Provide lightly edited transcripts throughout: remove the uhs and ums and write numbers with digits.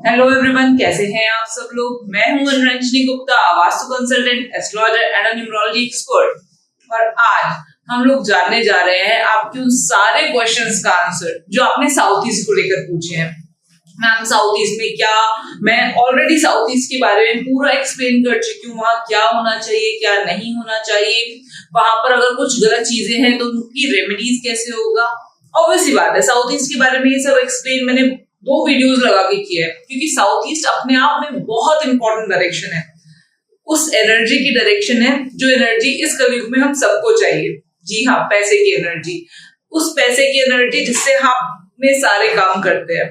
Hello everyone, कैसे हैं आप सब लोग। मैं हूं Ranjani Gupta, vastu consultant, astrologer and numerology expert. और आज हम लोग जानने जा रहे हैं आपके उन सारे क्वेश्चंस का आंसर जो आपने साउथ ईस्ट को लेकर पूछे हैं। मैम साउथ ईस्ट में क्या, मैं ऑलरेडी साउथ ईस्ट के बारे में पूरा एक्सप्लेन कर चुकी हूँ। वहां क्या होना चाहिए, क्या नहीं होना चाहिए, वहां पर अगर कुछ गलत चीजें हैं तो उनकी रेमेडीज कैसे होगा। ऑब्वियसली बात है, साउथ ईस्ट के बारे में ये सब एक्सप्लेन मैंने 2 वीडियोस लगा के किया है, क्योंकि साउथ ईस्ट अपने आप में बहुत इंपॉर्टेंट डायरेक्शन है। उस एनर्जी की डायरेक्शन है जो एनर्जी इस कलयुग में हम सबको चाहिए। जी हाँ, पैसे की एनर्जी, उस पैसे की एनर्जी जिससे हम अपने सारे काम करते हैं।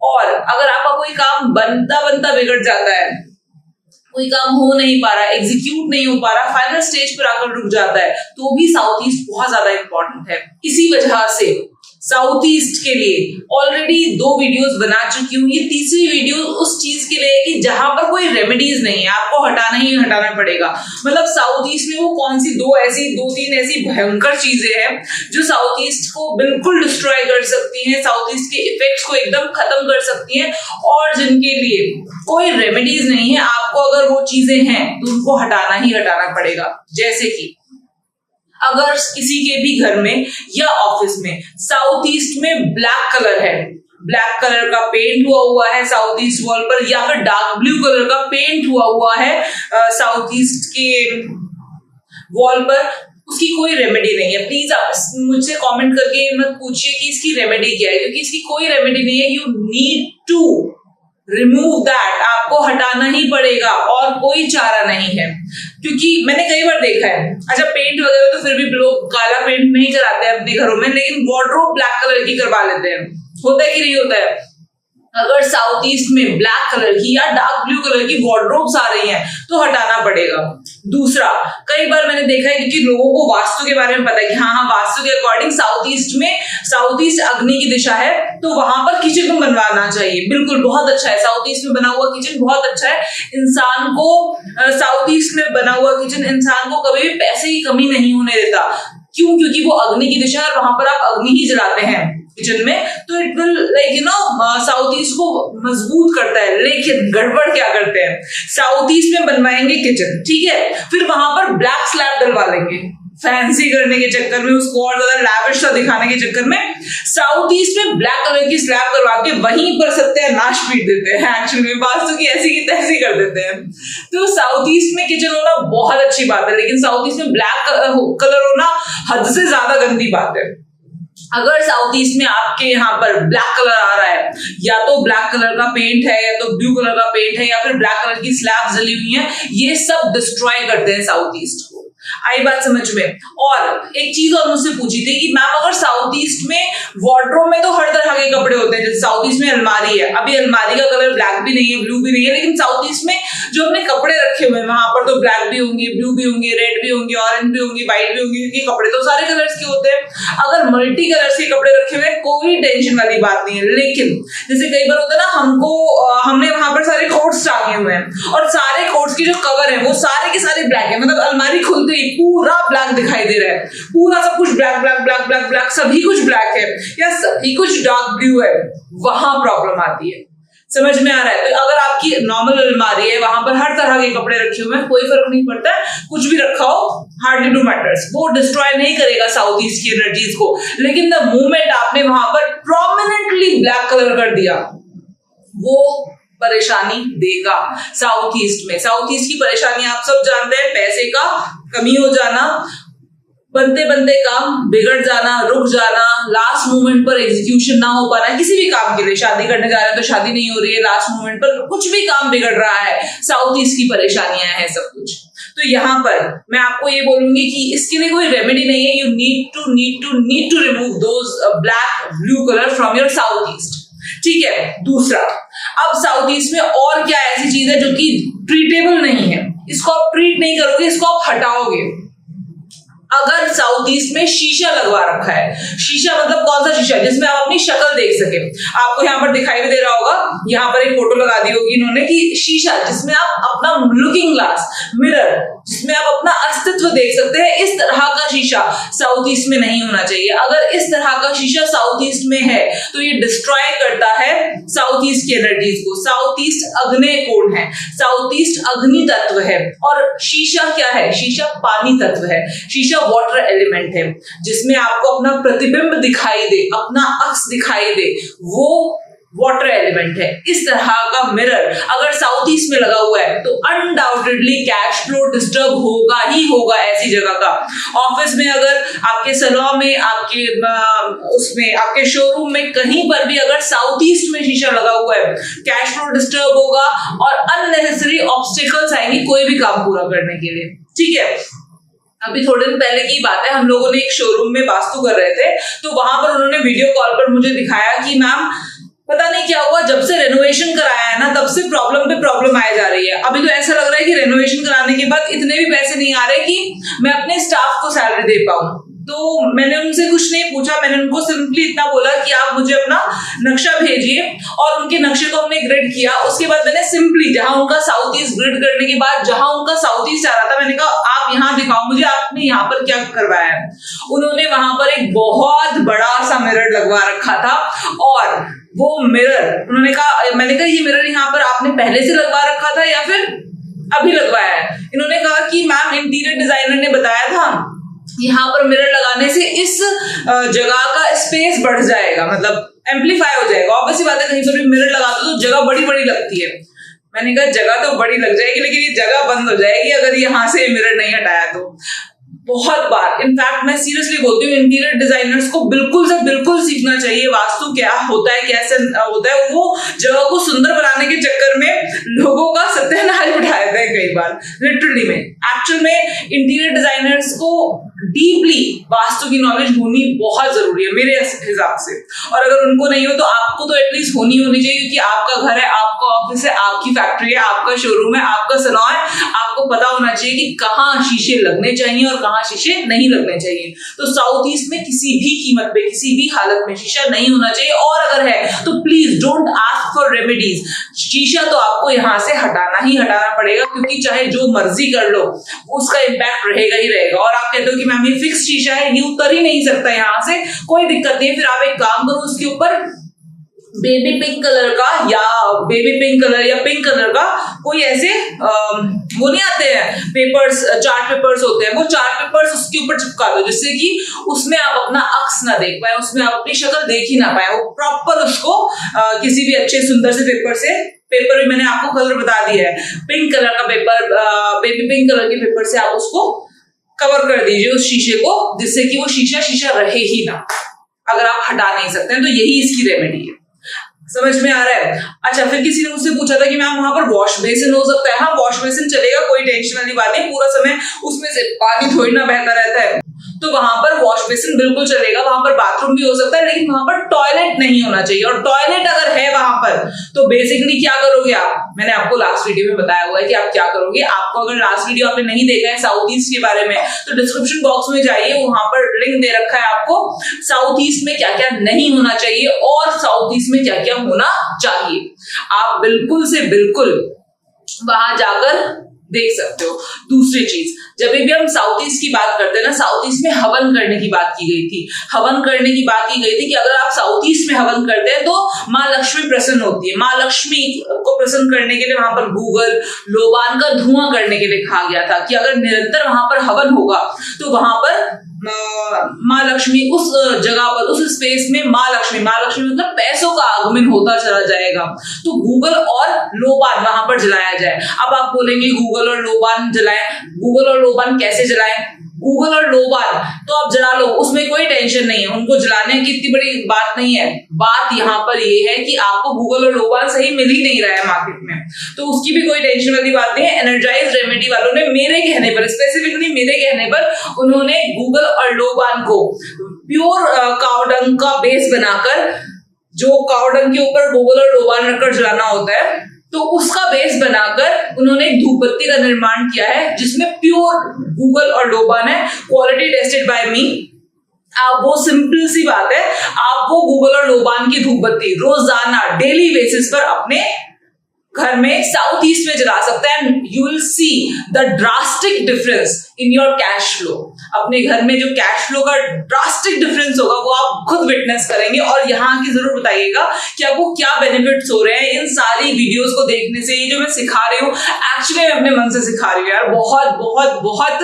और अगर आपका कोई काम बनता बनता बिगड़ जाता है, कोई काम हो नहीं पा रहा, एग्जीक्यूट नहीं हो पा रहा, फाइनल स्टेज पर आकर रुक जाता है, तो भी साउथ ईस्ट बहुत ज्यादा इंपॉर्टेंट है। इसी वजह से साउथ ईस्ट के लिए ऑलरेडी 2 वीडियोस बना चुकी हूँ। ये तीसरी वीडियो उस चीज के लिए है कि जहां पर कोई रेमेडीज नहीं है, आपको हटाना ही हटाना पड़ेगा। मतलब साउथ ईस्ट में वो कौन सी 2-3 ऐसी भयंकर चीजें हैं जो साउथ ईस्ट को बिल्कुल डिस्ट्रॉय कर सकती हैं, साउथ ईस्ट के इफेक्ट्स को एकदम खत्म कर सकती हैं, और जिनके लिए कोई रेमेडीज नहीं है। आपको अगर वो चीजें हैं तो उनको हटाना ही हटाना पड़ेगा। जैसे कि अगर किसी के भी घर में या ऑफिस में साउथ ईस्ट में ब्लैक कलर है, ब्लैक कलर का पेंट हुआ है साउथ ईस्ट वॉल पर, या फिर डार्क ब्लू कलर का पेंट हुआ है साउथ ईस्ट के वॉल पर, उसकी कोई रेमेडी नहीं है। प्लीज आप मुझसे कमेंट करके मत पूछिए कि इसकी रेमेडी क्या है, क्योंकि इसकी कोई रेमेडी नहीं है। You need to remove that, आपको हटाना ही पड़ेगा और कोई चारा नहीं है। क्योंकि मैंने कई बार देखा है, अच्छा पेंट वगैरह तो फिर भी लोग काला पेंट नहीं कराते हैं अपने घरों में, लेकिन वार्डरोब ब्लैक कलर की करवा लेते हैं। होता है कि नहीं होता है? अगर साउथ ईस्ट में ब्लैक कलर की या डार्क ब्लू कलर की वार्डरोब्स आ रही हैं तो हटाना पड़ेगा। दूसरा, कई बार मैंने देखा है, क्योंकि लोगों को वास्तु के बारे में पता है कि हाँ वास्तु के अकॉर्डिंग साउथ ईस्ट अग्नि की दिशा है, तो वहां पर किचन को बनवाना चाहिए। बिल्कुल, बहुत अच्छा है, साउथ ईस्ट में बना हुआ किचन बहुत अच्छा है। इंसान को साउथ ईस्ट में बना हुआ किचन इंसान को कभी भी पैसे की कमी नहीं होने देता। क्यों? क्योंकि वो अग्नि की दिशा है और वहां पर आप अग्नि ही जलाते हैं किचन में, तो इट विल साउथ ईस्ट को मजबूत करता है। लेकिन गड़बड़ क्या करते हैं, साउथ ईस्ट में बनवाएंगे किचन, ठीक है, फिर वहां पर ब्लैक स्लैब डलवा लेंगे, फैंसी करने के चक्कर में, उसको और ज्यादा लैविश सा दिखाने के चक्कर में साउथ ईस्ट में ब्लैक कलर की स्लैब करवा के वहीं पर सत्यानाश पीट देते हैं। एक्चुअली में वास्तु की ऐसी की तैसी कर देते हैं। तो साउथ ईस्ट में किचन होना बहुत अच्छी बात है, लेकिन साउथ ईस्ट में ब्लैक कलर होना हद से ज्यादा गंदी बात है। अगर साउथ ईस्ट में आपके यहाँ पर ब्लैक कलर आ रहा है, या तो ब्लैक कलर का पेंट है, या तो ब्लू कलर का पेंट है, या फिर ब्लैक कलर की स्लैब जली हुई है, ये सब डिस्ट्रॉय करते हैं साउथ ईस्ट को। आई बात समझ में? और एक चीज और मुझसे पूछी थी कि मैम अगर साउथ ईस्ट में वार्डरोब में तो हर तरह के कपड़े होते हैं, जैसे साउथ ईस्ट में अलमारी है, अभी अलमारी का कलर ब्लैक भी नहीं है, ब्लू भी नहीं है, लेकिन साउथ ईस्ट में जो अपने कपड़े रखे हुए हैं वहां पर तो ब्लैक भी होंगे, ब्लू भी होंगे, रेड भी होंगे, ऑरेंज भी होंगे, व्हाइट भी होंगे, क्योंकि कपड़े तो सारे कलर्स के होते हैं। अगर मल्टी कलर्स के कपड़े रखे हुए हैं कोई टेंशन वाली बात नहीं है। लेकिन जैसे कई बार होता है ना, हमने वहां पर सारे कोट्स टांगे हुए हैं और सारे कोट्स की जो कवर है वो सारे के सारे ब्लैक है, मतलब अलमारी खुलते ही पूरा ब्लैक दिखाई दे रहा है, पूरा सब कुछ black black black black black, सभी कुछ ब्लैक है या सभी कुछ डार्क ब्लू है, वहां प्रॉब्लम आती है। समझ में आ रहा है? तो अगर आपकी नॉर्मल अलमारी है, वहां पर हर तरह के कपड़े रखे हुए हैं, कोई फर्क नहीं पड़ता है, कुछ भी रखा हो, हार्डली डू मैटर्स, वो डिस्ट्रॉय नहीं करेगा साउथ ईस्ट की एनर्जीज को। लेकिन द मोमेंट आपने वहां पर प्रोमिनेंटली ब्लैक कलर कर दिया, वो परेशानी देगा साउथ ईस्ट में। साउथ ईस्ट की परेशानी आप सब जानते हैं, पैसे का कमी हो जाना, बनते बनते काम बिगड़ जाना, रुक जाना, लास्ट मोमेंट पर एग्जीक्यूशन ना हो पाना, किसी भी काम के लिए, शादी करने जा रहे हैं तो शादी नहीं हो रही है, लास्ट मोमेंट पर कुछ भी काम बिगड़ रहा है, साउथ ईस्ट की परेशानियां हैं सब कुछ। तो यहाँ पर मैं आपको ये बोलूंगी कि इसके लिए कोई रेमेडी नहीं है। You need to remove those black blue colour from your south east, ठीक है। दूसरा, अब साउथ ईस्ट में और क्या ऐसी चीज है जो कि ट्रीटेबल नहीं है, इसको आप ट्रीट नहीं करोगे, इसको आप हटाओगे। अगर साउथ ईस्ट में शीशा लगवा रखा है, शीशा मतलब कौन सा शीशा, जिसमें आप अपनी शक्ल देख सके, आपको यहाँ पर दिखाई भी दे रहा होगा, यहाँ पर एक फोटो लगा दी होगी इन्होंने कि शीशा जिसमें आप अपना लुकिंग ग्लास, मिरर जिसमें आप अपना अस्तित्व देख सकते हैं, इस तरह का शीशा साउथ ईस्ट में नहीं होना चाहिए। अगर इस तरह का शीशा साउथ ईस्ट में है तो ये डिस्ट्रॉय करता है साउथ ईस्ट की एनर्जीज को। साउथ ईस्ट अग्नेय कोण है, साउथ ईस्ट अग्नि तत्व है, और शीशा क्या है? शीशा पानी तत्व है, शीशा वाटर एलिमेंट है, जिसमें आपको अपना प्रतिबिंब दिखाई दे, अपना अक्स दिखाई दे, वो वाटर एलिमेंट है। इस तरह का मिरर अगर साउथ ईस्ट में लगा हुआ है तो अनडाउटेडली कैश फ्लो डिस्टर्ब होगा ही होगा ऐसी जगह का। ऑफिस में, अगर आपके सैलून में, आपके उसमें, आपके शोरूम में, कहीं पर भी अगर साउथ ईस्ट में शीशा लगा हुआ है, कैश फ्लो डिस्टर्ब होगा और अननेसेसरी ऑब्स्टिकल्स आएंगे कोई भी काम पूरा करने के लिए। ठीक है, अभी थोड़े दिन पहले की बात है, हम लोगों ने एक शोरूम में वास्तु कर रहे थे, तो वहां पर उन्होंने वीडियो कॉल पर मुझे दिखाया कि मैम पता नहीं क्या हुआ, जब से रेनोवेशन कराया है ना तब से प्रॉब्लम पे प्रॉब्लम आए जा रही है। अभी तो ऐसा लग रहा है कि रेनोवेशन कराने के बाद इतने भी पैसे नहीं आ रहे कि मैं अपने स्टाफ को सैलरी दे पाऊं। तो मैंने उनसे कुछ नहीं पूछा, मैंने उनको सिंपली इतना बोला कि आप मुझे अपना नक्शा भेजिए, और उनके नक्शे को हमने ग्रिड किया। उसके बाद मैंने सिंपली जहां उनका साउथ ईस्ट ग्रिड करने के बाद जहां उनका साउथ ईस्ट आ रहा था, मैंने कहा आप यहाँ दिखाओ मुझे आपने यहाँ पर क्या करवाया है। उन्होंने वहां पर एक बहुत बड़ा सा मिरर लगवा रखा था, और वो मिरर उन्होंने कहा, मैंने कहा ये मिरर यहाँ पर आपने पहले से लगवा रखा था या फिर अभी लगवाया है? इन्होंने कहा कि मैम इंटीरियर डिजाइनर ने बताया था यहाँ पर मिरर लगाने से इस जगह का स्पेस बढ़ जाएगा, मतलब एम्पलीफाई हो जाएगा। ऑब्वियसली बात है, कहीं पर भी मिरर लगाते तो जगह बड़ी बड़ी लगती है। मैंने कहा जगह तो बड़ी लग जाएगी लेकिन ये जगह बंद हो जाएगी अगर यहाँ से मिरर नहीं हटाया तो। बहुत बार, इनफैक्ट मैं सीरियसली बोलती हूँ, इंटीरियर डिजाइनर्स को बिल्कुल से बिल्कुल सीखना चाहिए वास्तु क्या होता है, कैसे होता है। वो जगह को सुंदर बनाने के चक्कर में लोगों का सत्यानाश उठा देते हैं कई बार, लिटरली में। एक्चुअल में इंटीरियर डिजाइनर्स को डीपली वास्तु की नॉलेज होनी बहुत जरूरी है मेरे हिसाब से, और अगर उनको नहीं हो तो आपको तो एटलीस्ट होनी चाहिए, क्योंकि आपका घर है, आपका ऑफिस है, आपकी फैक्ट्री है, आपका शोरूम है, आपका सैलून है, आपको पता होना चाहिए कि कहाँ शीशे लगने चाहिए और कहाँ शीशे नहीं लगने चाहिए। तो साउथ ईस्ट में किसी भी कीमत पे, किसी भी हालत में शीशा नहीं होना चाहिए, और अगर है तो please don't ask for remedies. शीशा तो आपको यहाँ से हटाना ही हटाना पड़ेगा, क्योंकि चाहे जो मर्जी कर लो उसका इम्पैक्ट रहेगा ही रहेगा। और आप कहते हो कि मैम ये फिक्स शीशा है, ये उतर ही नहीं सकता यहाँ से, कोई दिक्कत नहीं है, फिर आप एक काम करो, उसके ऊपर बेबी पिंक कलर का या बेबी पिंक कलर या पिंक कलर का कोई ऐसे वो नहीं आते हैं पेपर्स, चार्ट पेपर्स होते हैं, वो चार्ट पेपर्स उसके ऊपर चिपका दो, जिससे कि उसमें आप अपना अक्स ना देख पाए, उसमें आप अपनी शक्ल देख ही ना पाए। वो प्रॉपर उसको किसी भी अच्छे सुंदर से पेपर से, पेपर भी मैंने आपको कलर बता दिया है, पिंक कलर का पेपर, बेबी पिंक कलर के पेपर से आप उसको कवर कर दीजिए उस शीशे को, जिससे कि वो शीशा रहे ही ना। अगर आप हटा नहीं सकते हैं तो यही इसकी रेमेडी है। समझ में आ रहा है? अच्छा, फिर किसी ने मुझसे पूछा था कि मैम वहां पर वॉश बेसिन हो सकता है? हाँ, वॉश बेसिन चलेगा, कोई टेंशन वाली बात नहीं, पूरा समय उसमें से पानी थोड़ी ना बहता रहता है, तो वहां पर वॉश बेसिन बिल्कुल चलेगा, वहां पर बाथरूम भी हो सकता है, लेकिन वहां पर टॉयलेट नहीं होना चाहिए। और टॉयलेट अगर है वहां पर तो बेसिकली क्या करोगे आप, मैंने आपको लास्ट वीडियो में बताया हुआ है कि आप क्या करोगे। आपको अगर लास्ट वीडियो आपने नहीं देखा है साउथ ईस्ट के बारे में तो डिस्क्रिप्शन बॉक्स में जाइए, वहां पर लिंक दे रखा है आपको, साउथ ईस्ट में क्या क्या नहीं होना चाहिए और साउथ ईस्ट में क्या क्या होना चाहिए। आप बिल्कुल से बिल्कुल वहां जाकर देख सकते हो। दूसरी चीज, जब भी हम साउथ ईस्ट की बात करते हैं ना, साउथ ईस्ट में हवन करने की बात की गई थी। हवन करने की बात की गई थी कि अगर आप साउथ ईस्ट में हवन करते हैं तो माँ लक्ष्मी प्रसन्न होती है। माँ लक्ष्मी को प्रसन्न करने के लिए वहां पर गूगल लोबान का धुआं करने के लिए कहा गया था कि अगर निरंतर वहां पर हवन होगा तो वहां पर माँ लक्ष्मी उस जगह पर, उस स्पेस में माँ लक्ष्मी मतलब पैसों का आगमन होता चला जाएगा। तो गूगल और लोबान वहां पर जलाया जाए। अब आप बोलेंगे गूगल और लोबान जलाएं, गूगल और लोबान कैसे जलाएं? गूगल और लोबान तो आप जला लो, उसमें कोई टेंशन नहीं है, उनको जलाने की इतनी बड़ी बात नहीं है। बात यहाँ पर ये है कि आपको गूगल और लोबान सही मिल ही नहीं रहा है मार्केट में, तो उसकी भी कोई टेंशन वाली बात नहीं है। एनर्जाइज रेमेडी वालों ने मेरे कहने पर, स्पेसिफिकली मेरे कहने पर, उन्होंने गूगल और लोबान को प्योर काउडंग का बेस बनाकर, जो काउडंग के ऊपर गूगल और लोबान रखकर जलाना होता है, तो उसका बेस बनाकर उन्होंने एक धूपबत्ती का निर्माण किया है जिसमें प्योर गूगल और लोबान है, क्वालिटी टेस्टेड बाय मी। आप वो सिंपल सी बात है, आप वो गूगल और लोबान की धूपबत्ती रोजाना डेली बेसिस पर अपने घर में साउथ ईस्ट में जला सकते हैं and you will see the drastic difference in your cash flow. अपने घर में जो कैश फ्लो का ड्रास्टिक डिफरेंस होगा वो आप खुद विटनेस करेंगे। और यहाँ की जरूर बताइएगा कि आपको क्या बेनिफिट्स हो रहे हैं इन सारी वीडियोस को देखने से। ये जो मैं सिखा रही हूँ एक्चुअली मैं अपने मन से सिखा रही हूँ यार, बहुत बहुत बहुत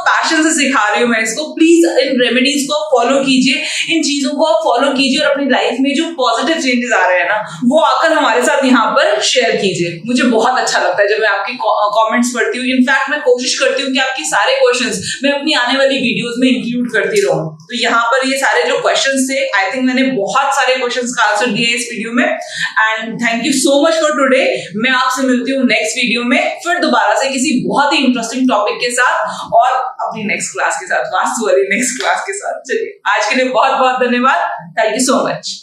पैशन से सिखा रही हूँ मैं इसको। प्लीज इन रेमेडीज को फॉलो कीजिए, इन चीजों को आप फॉलो कीजिए और अपनी लाइफ में जो पॉजिटिव चेंजेस आ रहे हैं ना वो आकर हमारे साथ यहाँ पर शेयर कीजिए। मुझे बहुत अच्छा लगता है जब मैं आपकी कमेंट्स पढ़ती हूँ। इनफैक्ट मैं कोशिश करती हूँ कि आपके सारे क्वेश्चंस मैं अपनी आने वाली वीडियोस में इंक्लूड करती रहूं। तो यहाँ पर ये सारे जो क्वेश्चंस थे, आई थिंक मैंने बहुत सारे क्वेश्चंस का आंसर दिए इस वीडियो में। And thank you so much for today. मैं आपसे मिलती हूँ नेक्स्ट वीडियो में फिर दोबारा से किसी बहुत ही इंटरेस्टिंग टॉपिक के साथ और अपनी नेक्स्ट क्लास के साथ, वास्तु वाली नेक्स्ट क्लास के साथ। चलिए आज के लिए बहुत बहुत धन्यवाद। Thank you so much.